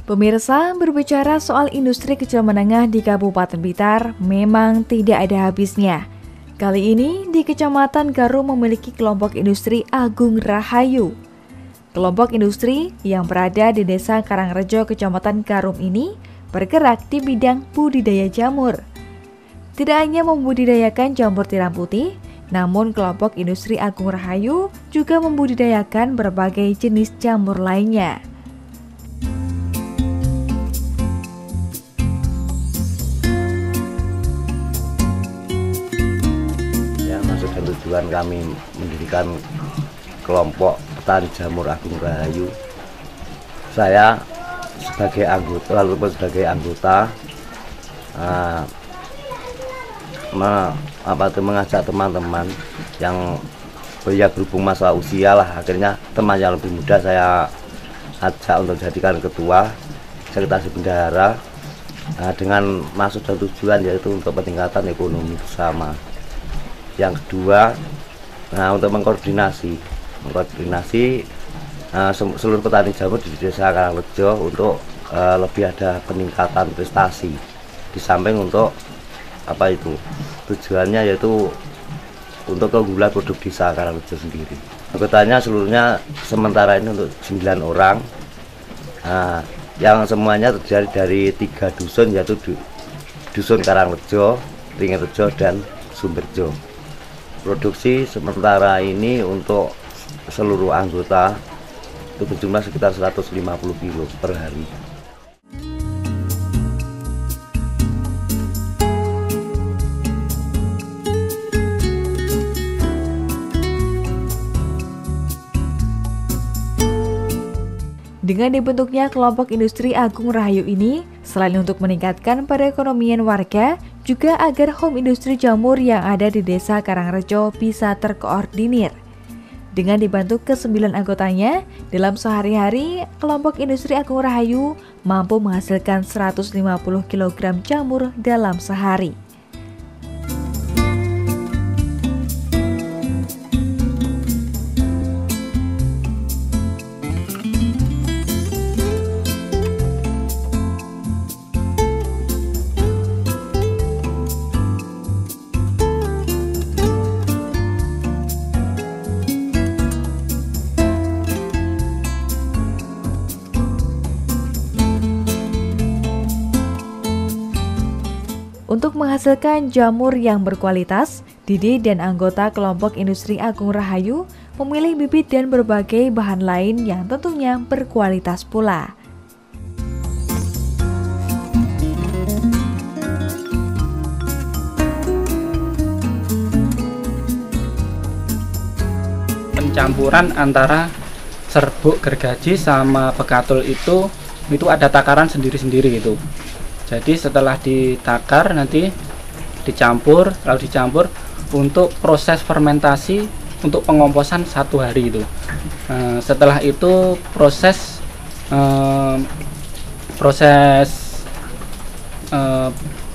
Pemirsa, berbicara soal industri kecil menengah di Kabupaten Blitar memang tidak ada habisnya. Kali ini di Kecamatan Garum memiliki kelompok industri Agung Rahayu. Kelompok industri yang berada di Desa Karangrejo, Kecamatan Garum ini bergerak di bidang budidaya jamur. Tidak hanya membudidayakan jamur tiram putih, namun kelompok industri Agung Rahayu juga membudidayakan berbagai jenis jamur lainnya. Dan tujuan kami mendirikan kelompok petani jamur Agung Rahayu, saya sebagai anggota mengajak teman-teman yang berhubung masalah usia lah, akhirnya teman yang lebih muda saya ajak untuk jadikan ketua, sekretaris bendahara, dengan maksud dan tujuan yaitu untuk peningkatan ekonomi bersama. Yang kedua, untuk mengkoordinasi seluruh petani jamur di Desa Karangrejo untuk lebih ada peningkatan prestasi. Di samping untuk tujuannya yaitu untuk keunggulan produk Desa Karangrejo sendiri. Anggotanya seluruhnya sementara ini untuk 9 orang, yang semuanya terdiri dari 3 dusun, yaitu Dusun Karangrejo, Ringrejo, dan Sumberjo. Produksi sementara ini untuk seluruh anggota itu berjumlah sekitar 150 kilo per hari. Dengan dibentuknya kelompok industri Agung Rahayu ini, selain untuk meningkatkan perekonomian warga, juga agar home industri jamur yang ada di Desa Karangrejo bisa terkoordinir. Dengan dibantu ke-9 anggotanya, dalam sehari-hari, kelompok industri Agung Rahayu mampu menghasilkan 150 kg jamur dalam sehari. Untuk menghasilkan jamur yang berkualitas, Didi dan anggota kelompok industri Agung Rahayu memilih bibit dan berbagai bahan lain yang tentunya berkualitas pula. Pencampuran antara serbuk, gergaji sama bekatul itu ada takaran sendiri-sendiri gitu. Jadi setelah ditakar nanti dicampur, lalu dicampur untuk proses fermentasi untuk pengomposan 1 hari itu. Setelah itu proses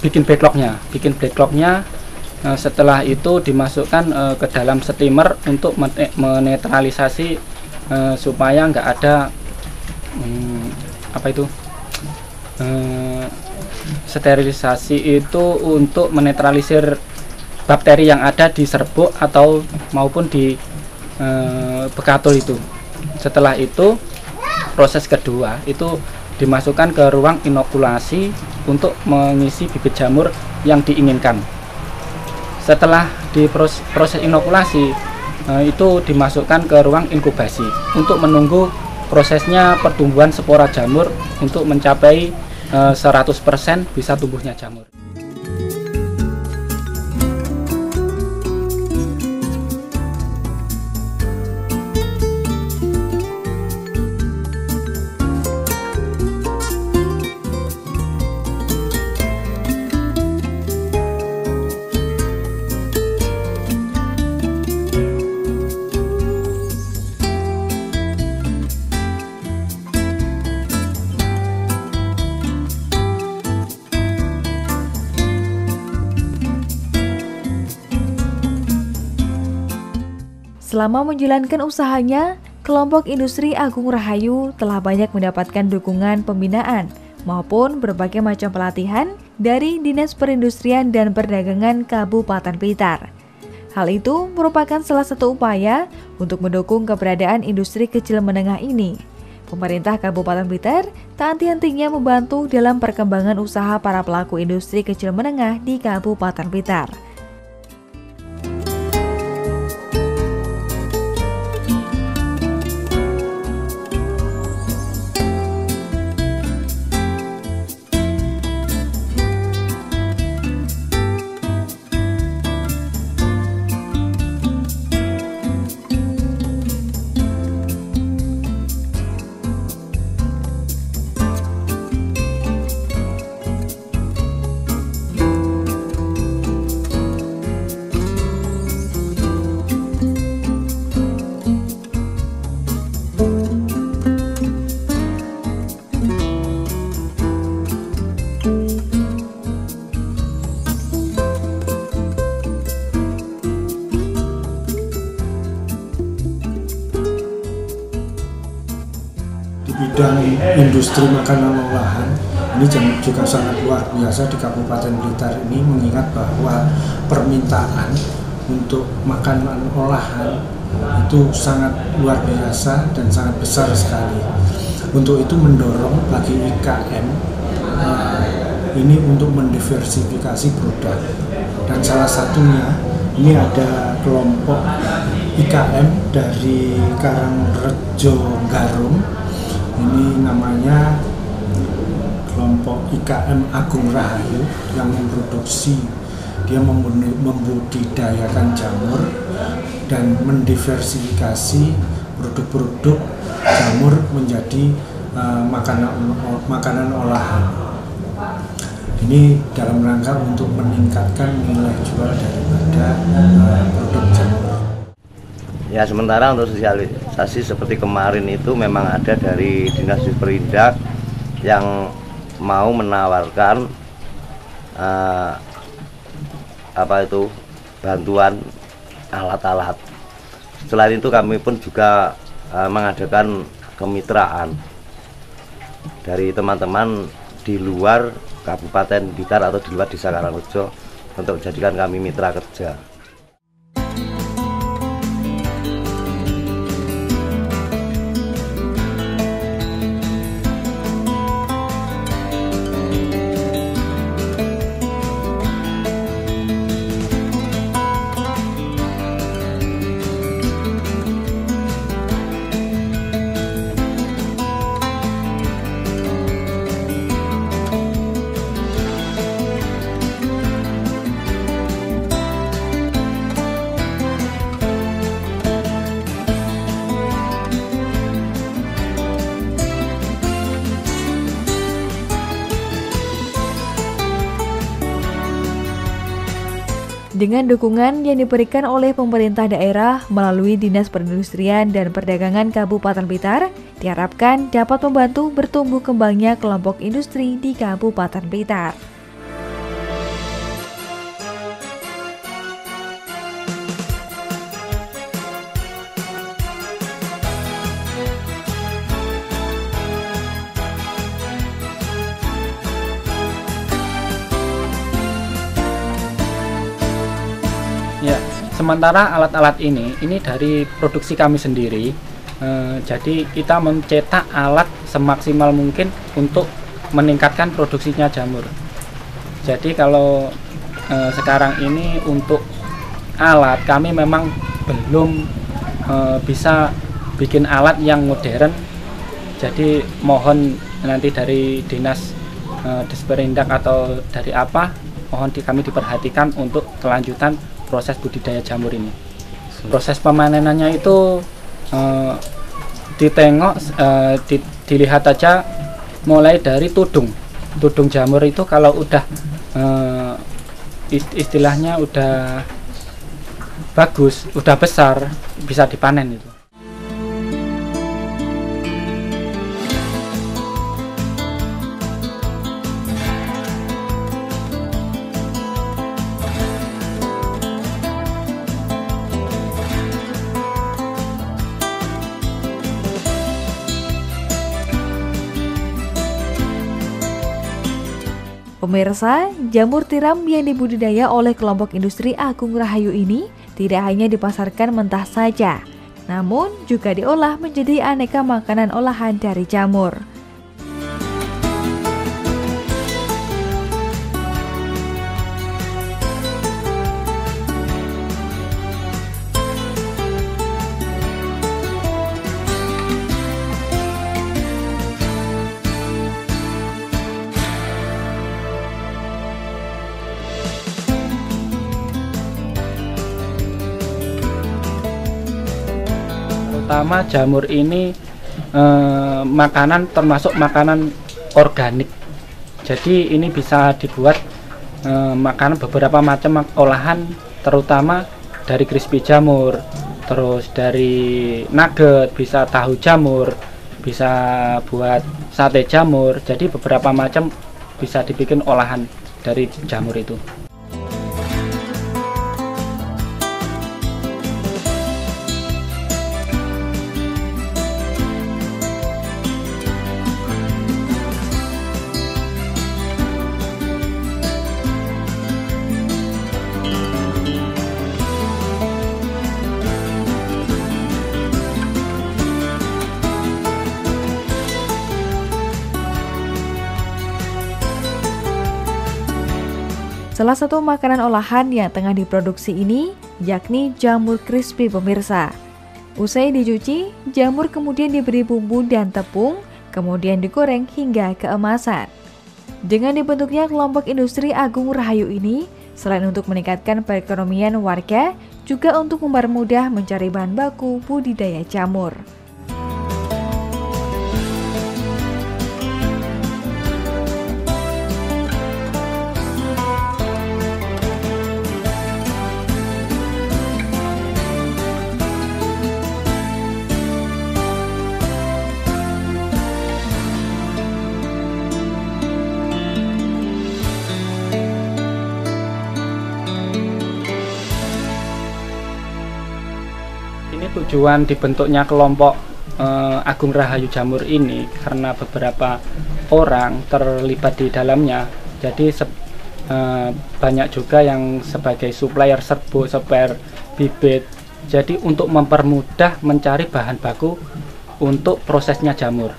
bikin backlognya. Setelah itu dimasukkan ke dalam steamer untuk menetralisasi supaya nggak ada sterilisasi itu untuk menetralisir bakteri yang ada di serbuk atau maupun di bekatul itu. Setelah itu proses kedua itu dimasukkan ke ruang inokulasi untuk mengisi bibit jamur yang diinginkan. Setelah di proses inokulasi itu dimasukkan ke ruang inkubasi untuk menunggu prosesnya pertumbuhan spora jamur untuk mencapai 100% bisa tumbuhnya jamur. Selama menjalankan usahanya, kelompok industri Agung Rahayu telah banyak mendapatkan dukungan pembinaan maupun berbagai macam pelatihan dari Dinas Perindustrian dan Perdagangan Kabupaten Blitar. Hal itu merupakan salah satu upaya untuk mendukung keberadaan industri kecil menengah ini. Pemerintah Kabupaten Blitar tak henti-hentinya membantu dalam perkembangan usaha para pelaku industri kecil menengah di Kabupaten Blitar. Bidang industri makanan olahan ini juga sangat luar biasa di Kabupaten Blitar ini, mengingat bahwa permintaan untuk makanan olahan itu sangat luar biasa dan sangat besar sekali. Untuk itu mendorong bagi IKM ini untuk mendiversifikasi produk, dan salah satunya ini ada kelompok IKM dari Karangrejo Garum. Ini namanya kelompok IKM Agung Rahayu yang memproduksi, dia membudidayakan jamur dan mendiversifikasi produk-produk jamur menjadi makanan olahan. Ini dalam rangka untuk meningkatkan nilai jual daripada produk jamur. Ya, sementara untuk sosialisasi seperti kemarin itu memang ada dari Dinas Perindak yang mau menawarkan bantuan alat-alat. Selain itu kami pun juga mengadakan kemitraan dari teman-teman di luar Kabupaten Blitar atau di luar Desa Karangrejo untuk menjadikan kami mitra kerja. Dengan dukungan yang diberikan oleh pemerintah daerah melalui Dinas Perindustrian dan Perdagangan Kabupaten Blitar, diharapkan dapat membantu bertumbuh kembangnya kelompok industri di Kabupaten Blitar. Ya, sementara alat-alat ini dari produksi kami sendiri. Jadi kita mencetak alat semaksimal mungkin untuk meningkatkan produksinya jamur. Jadi kalau sekarang ini untuk alat kami memang belum bisa bikin alat yang modern. Jadi mohon nanti dari Dinas Disperindak atau dari apa, mohon kami diperhatikan untuk kelanjutan proses budidaya jamur ini. Proses pemanenannya itu dilihat aja mulai dari tudung jamur itu. Kalau udah istilahnya udah bagus, udah besar, bisa dipanen itu. Pemirsa, jamur tiram yang dibudidaya oleh kelompok industri Agung Rahayu ini tidak hanya dipasarkan mentah saja, namun juga diolah menjadi aneka makanan olahan dari jamur. Pertama, jamur ini makanan, termasuk makanan organik. Jadi ini bisa dibuat makanan beberapa macam olahan, terutama dari crispy jamur, terus dari nugget, bisa tahu jamur, bisa buat sate jamur. Jadi beberapa macam bisa dibikin olahan dari jamur itu. Salah satu makanan olahan yang tengah diproduksi ini yakni jamur crispy, pemirsa. Usai dicuci, jamur kemudian diberi bumbu dan tepung, kemudian digoreng hingga keemasan. Dengan dibentuknya kelompok industri Agung Rahayu ini, selain untuk meningkatkan perekonomian warga, juga untuk mempermudah mencari bahan baku budidaya jamur. Tujuan dibentuknya kelompok Agung Rahayu Jamur ini karena beberapa orang terlibat di dalamnya. Jadi banyak juga yang sebagai supplier serbuk, supplier bibit. Jadi untuk mempermudah mencari bahan baku untuk prosesnya jamur.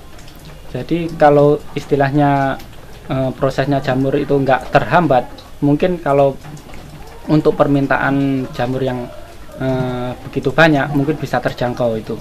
Jadi kalau istilahnya prosesnya jamur itu enggak terhambat, mungkin kalau untuk permintaan jamur yang begitu banyak mungkin bisa terjangkau itu.